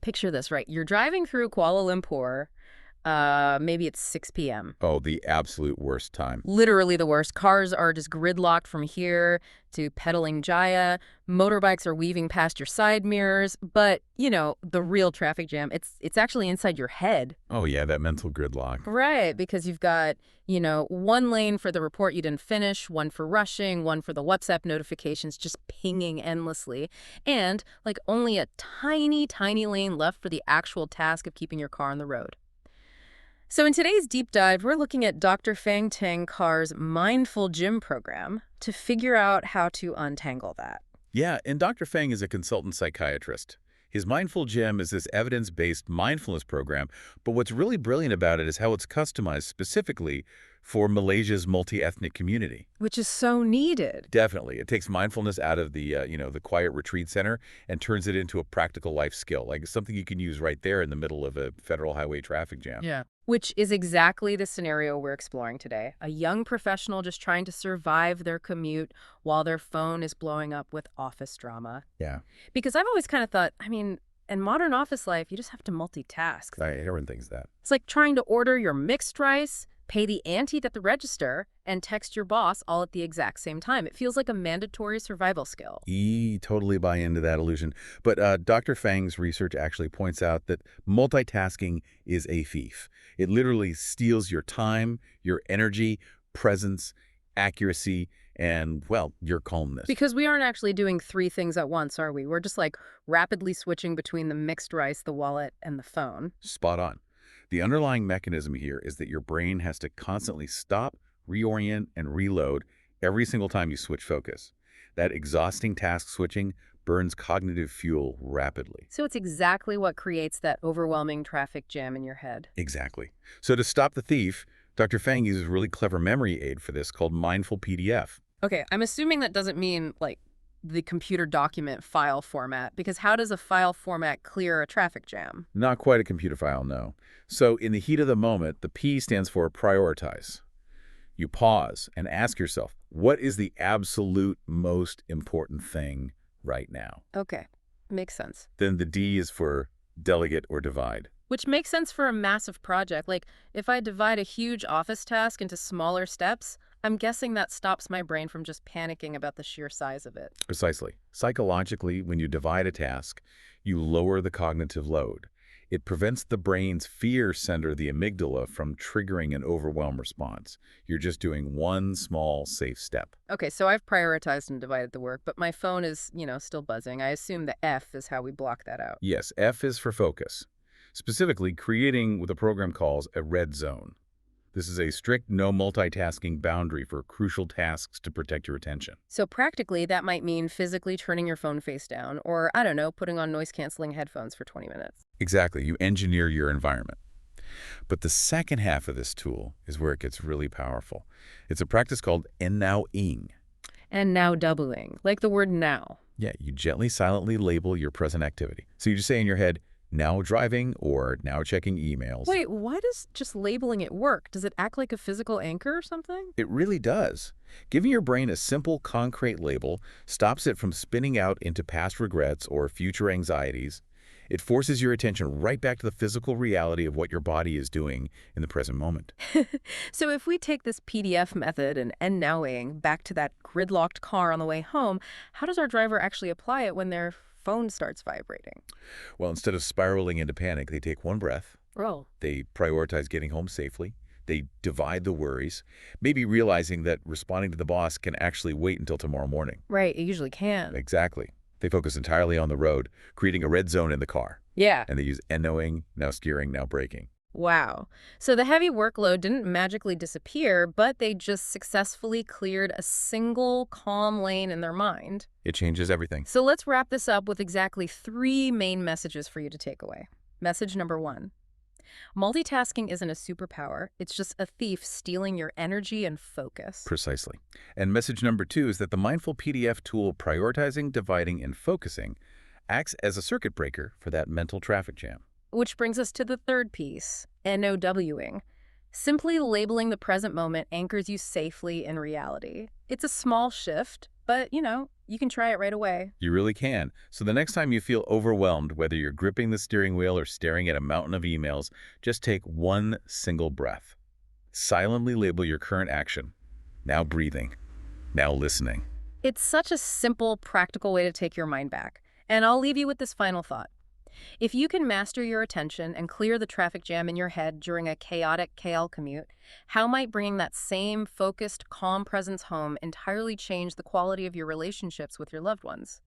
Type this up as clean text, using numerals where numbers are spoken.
picture this, right? You're driving through Kuala Lumpur. Maybe it's 6 p.m. Oh, the absolute worst time. Literally the worst. Cars are just gridlocked from here to Petaling Jaya. Motorbikes are weaving past your side mirrors. But, the real traffic jam, it's actually inside your head. Oh, yeah, that mental gridlock. Right, because you've got, one lane for the report you didn't finish, one for rushing, one for the WhatsApp notifications just pinging endlessly, and, only a tiny, tiny lane left for the actual task of keeping your car on the road. So in today's deep dive, we're looking at Dr. Phang Carr's MindfulGym program to figure out how to untangle that. Yeah, and Dr. Phang is a consultant psychiatrist. His MindfulGym is this evidence-based mindfulness program, but what's really brilliant about it is how it's customized specifically for Malaysia's multi-ethnic community. Which is so needed. Definitely. It takes mindfulness out of the quiet retreat center and turns it into a practical life skill, like something you can use right there in the middle of a federal highway traffic jam. Yeah. Which is exactly the scenario we're exploring today. A young professional just trying to survive their commute while their phone is blowing up with office drama. Yeah. Because I've always kind of thought, in modern office life, you just have to multitask. Everyone thinks that. It's like trying to order your mixed rice, pay the ante at the register, and text your boss all at the exact same time. It feels like a mandatory survival skill. Totally buy into that illusion. But Dr. Phang's research actually points out that multitasking is a thief. It literally steals your time, your energy, presence, accuracy, and, well, your calmness. Because we aren't actually doing three things at once, are we? We're just rapidly switching between the mixed rice, the wallet, and the phone. Spot on. The underlying mechanism here is that your brain has to constantly stop, reorient, and reload every single time you switch focus. That exhausting task switching burns cognitive fuel rapidly. So it's exactly what creates that overwhelming traffic jam in your head. Exactly. So to stop the thief, Dr. Phang uses a really clever memory aid for this called Mindful PDF. Okay, I'm assuming that doesn't mean, the computer document file format, because how does a file format clear a traffic jam? Not quite a computer file, no. So in the heat of the moment, the P stands for prioritize. You pause and ask yourself, what is the absolute most important thing right now? Okay, makes sense. Then the D is for delegate or divide. Which makes sense for a massive project. If I divide a huge office task into smaller steps, I'm guessing that stops my brain from just panicking about the sheer size of it. Precisely. Psychologically, when you divide a task, you lower the cognitive load. It prevents the brain's fear center, the amygdala, from triggering an overwhelm response. You're just doing one small, safe step. Okay, so I've prioritized and divided the work, but my phone is, still buzzing. I assume the F is how we block that out. Yes, F is for focus. Specifically, creating what the program calls a red zone. This is a strict no multitasking boundary for crucial tasks to protect your attention. So practically, that might mean physically turning your phone face down, or, I don't know, putting on noise-canceling headphones for 20 minutes. Exactly. You engineer your environment. But the second half of this tool is where it gets really powerful. It's a practice called and-now-ing. And now doubling, like the word now. Yeah, you gently, silently label your present activity. So you just say in your head, now driving or now checking emails. Wait, why does just labeling it work? Does it act like a physical anchor or something? It really does. Giving your brain a simple, concrete label stops it from spinning out into past regrets or future anxieties. It forces your attention right back to the physical reality of what your body is doing in the present moment. So if we take this PDF method and nowing back to that gridlocked car on the way home, how does our driver actually apply it when their phone starts vibrating? Well, instead of spiraling into panic, they take one breath. Oh. They prioritize getting home safely. They divide the worries, maybe realizing that responding to the boss can actually wait until tomorrow morning. Right, it usually can. Exactly. They focus entirely on the road, creating a red zone in the car. Yeah. And they use and-knowing, now steering, now braking. Wow. So the heavy workload didn't magically disappear, but they just successfully cleared a single calm lane in their mind. It changes everything. So let's wrap this up with exactly 3 main messages for you to take away. Message number 1. Multitasking isn't a superpower. It's just a thief stealing your energy and focus. Precisely. And message number 2 is that the Mindful PDF tool prioritizing, dividing, and focusing acts as a circuit breaker for that mental traffic jam. Which brings us to the third piece, NOWing. Simply labeling the present moment anchors you safely in reality. It's a small shift, but, you can try it right away. You really can. So the next time you feel overwhelmed, whether you're gripping the steering wheel or staring at a mountain of emails, just take one single breath. Silently label your current action. Now breathing. Now listening. It's such a simple, practical way to take your mind back. And I'll leave you with this final thought. If you can master your attention and clear the traffic jam in your head during a chaotic KL commute, how might bringing that same focused, calm presence home entirely change the quality of your relationships with your loved ones?